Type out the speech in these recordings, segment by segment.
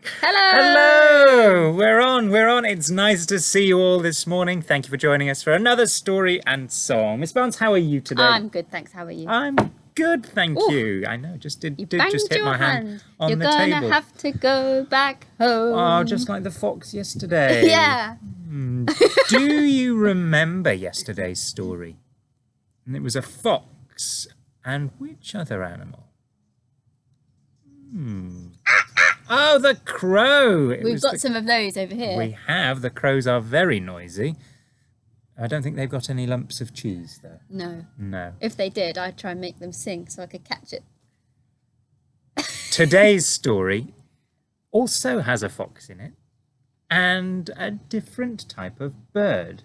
Hello! Hello! We're on. It's nice to see you all this morning. Thank you for joining us for another story and song. Miss Barnes, how are you today? I'm good, thanks. How are you? I'm good, thank Oh, you. I know, you did just banged hit your my hand hand. on You're the gonna table. have to go back Oh, home. just like the fox yesterday. Yeah. Do you remember yesterday's story? And it was a fox and which other animal? Oh, the crow. We've got some of those over here. We have. The crows are very noisy. I don't think they've got any lumps of cheese, though. No. No. If they did, I'd try and make them sing so I could catch it. Today's story also has a fox in it and a different type of bird.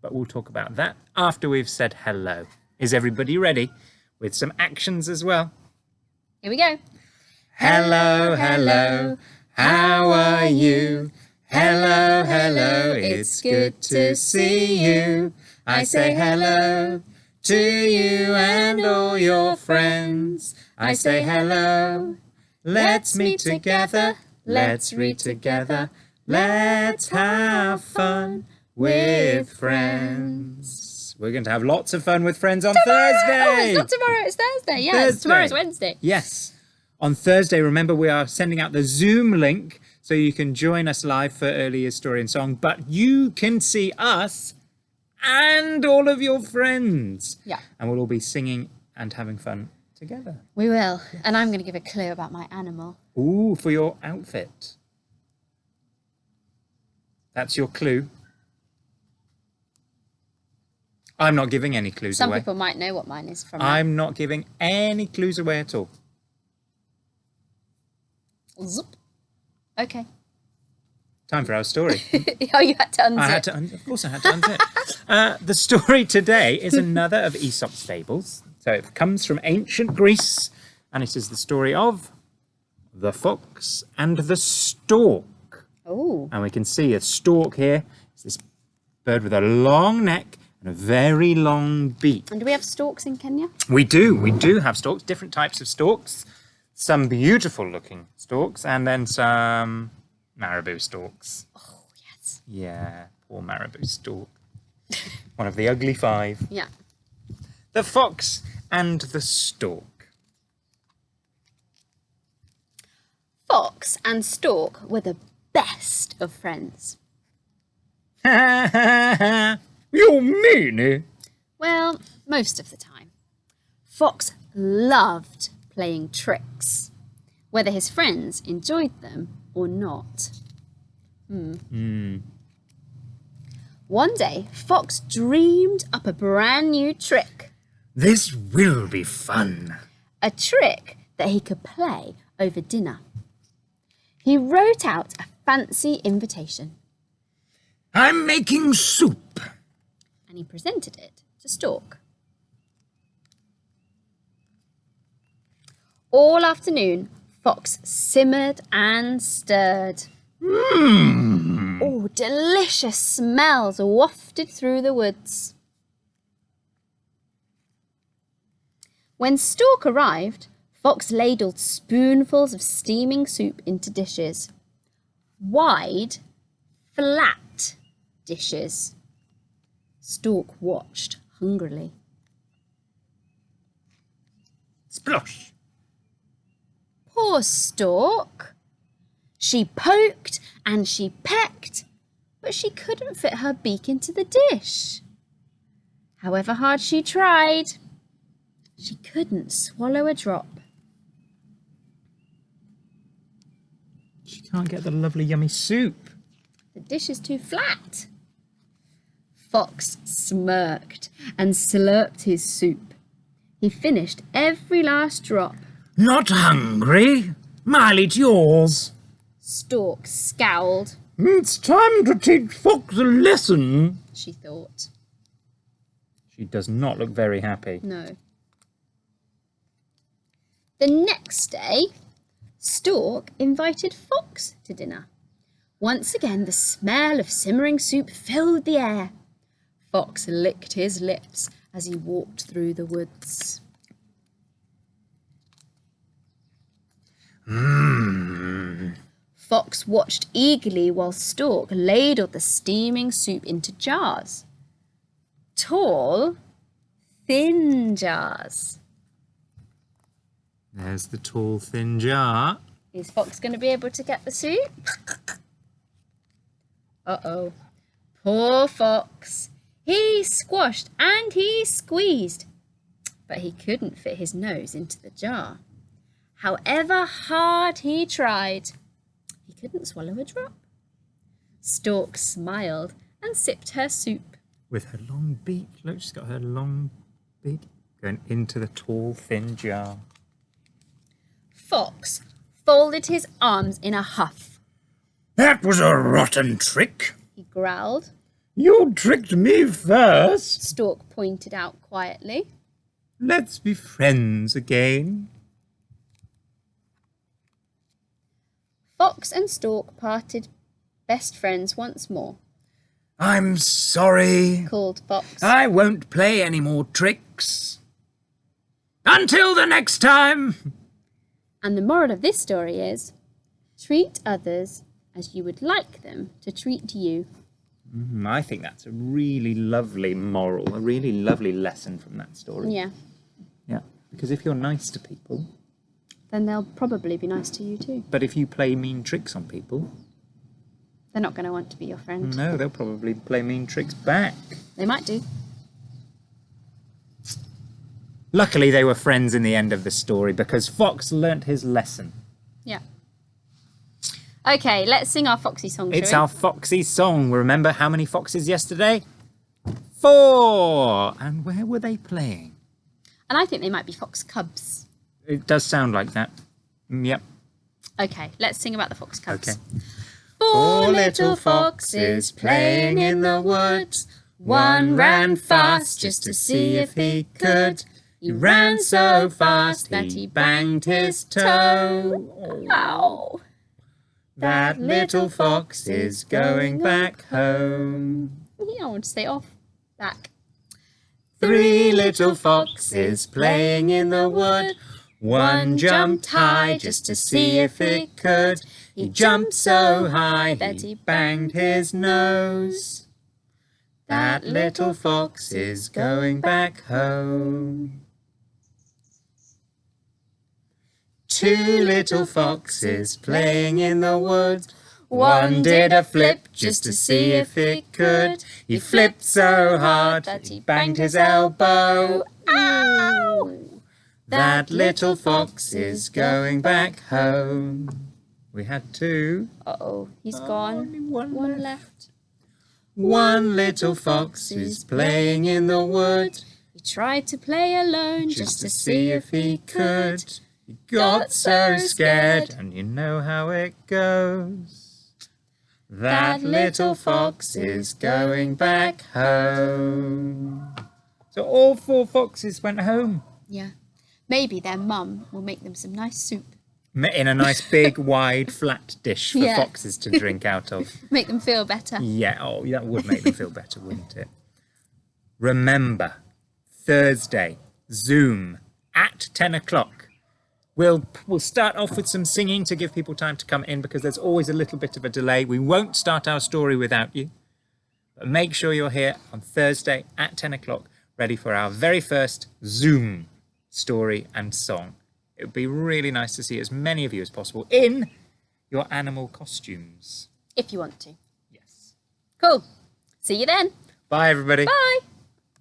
But we'll talk about that after we've said hello. Is everybody ready? With some actions as well. Here we go. Hello, hello, how are you? Hello, hello, it's good to see you. I say hello to you and all your friends. I say hello, let's meet together, let's read together, let's have fun with friends. We're going to have lots of fun with friends on Thursday. Oh, it's not tomorrow, it's Thursday. Yeah, Thursday. tomorrow's Wednesday. Yes. On Thursday, remember, we are sending out the Zoom link so you can join us live for Early Years Story and Song, but you can see us and all of your friends. Yeah. And we'll all be singing and having fun together. We will. Yes. And I'm going to give a clue about my animal. Ooh, for your outfit. That's your clue. I'm not giving any clues away. Some people might know what mine is from. I'm not giving any clues away at all. Zip. Okay. Time for our story. Oh, you had to unzip. Of course I had to unzip. The story today is another of Aesop's fables. So it comes from ancient Greece, and it is the story of the fox and the stork. Oh. And we can see a stork here. It's this bird with a long neck and a very long beak. And do we have storks in Kenya? We do have storks, different types of storks. Some beautiful looking storks and then some marabou storks. Oh, yes. Yeah, poor marabou stork. One of the ugly five. Yeah. The fox and the stork. Fox and stork were the best of friends. You mean it? Well, most of the time. Fox loved playing tricks, whether his friends enjoyed them or not. One day, Fox dreamed up a brand new trick. This will be fun. A trick that he could play over dinner. He wrote out a fancy invitation. I'm making soup. And he presented it to Stork. All afternoon, Fox simmered and stirred. Oh, delicious smells wafted through the woods. When Stork arrived, Fox ladled spoonfuls of steaming soup into dishes. Wide, flat dishes. Stork watched hungrily. Splosh. Poor Stork. She poked and she pecked, but she couldn't fit her beak into the dish. However hard she tried, she couldn't swallow a drop. She can't get the lovely yummy soup. The dish is too flat. Fox smirked and slurped his soup. He finished every last drop. Not hungry? I'll eat yours. Stork scowled. It's time to teach Fox a lesson, she thought. She does not look very happy. No. The next day, Stork invited Fox to dinner. Once again, the smell of simmering soup filled the air. Fox licked his lips as he walked through the woods. Fox watched eagerly while Stork ladled the steaming soup into jars. Tall, thin jars. There's the tall, thin jar. Is Fox going to be able to get the soup? Uh-oh. Poor Fox. He squashed and he squeezed, but he couldn't fit his nose into the jar. However hard he tried, he couldn't swallow a drop. Stork smiled and sipped her soup. With her long beak. Look, she's got her long beak going into the tall, thin jar. Fox folded his arms in a huff. That was a rotten trick. He growled. You tricked me first. Stork pointed out quietly. Let's be friends again. Fox and Stork parted best friends once more, I'm sorry. called Fox. I won't play any more tricks. Until the next time. And the moral of this story is, treat others as you would like them to treat you. I think that's a really lovely moral, a really lovely lesson from that story. Yeah, Yeah. Because if you're nice to people, then they'll probably be nice to you too. but if you play mean tricks on people, They're not going to want to be your friend. no, they'll probably play mean tricks back. They might do. Luckily, they were friends in the end of the story because Fox learnt his lesson. Yeah. Okay, let's sing our Foxy song, It's shall our Foxy song. Remember how many foxes yesterday? 4. And where were they playing? we? And I think they might be fox cubs. It does sound like that. Yep. Okay, let's sing about the fox cubs. Okay. 4 little foxes playing in the woods. One ran fast just to see if he could. He ran so fast that he banged his toe. Ow! That little fox is going back home. I want to say off. Back. 3 little foxes playing in the wood. One jumped high just to see if it could. He jumped so high that he banged his nose. That little fox is going back home. 2 little foxes playing in the wood. One did a flip just to see if it could. He flipped so hard that he banged his elbow. Ow! That little fox is going back home. We had 2. Uh-oh, he's gone. Only one One left. left. 1 little fox is playing in the wood. He tried to play alone Just to see if he could. He got so scared, and you know how it goes. That little fox is going back home. So all 4 foxes went home. Yeah. Maybe their mum will make them some nice soup. In a nice big, wide, flat dish for Yeah. foxes to drink out of. Make them feel better. Yeah, oh, that would make them feel better, wouldn't it? Remember, Thursday, Zoom, at 10 o'clock. We'll start off with some singing to give people time to come in because there's always a little bit of a delay. We won't start our story without you. But make sure you're here on Thursday at 10 o'clock, ready for our very first Zoom story and song. It would be really nice to see as many of you as possible in your animal costumes. If you want to. Yes. Cool. See you then. Bye, everybody. Bye.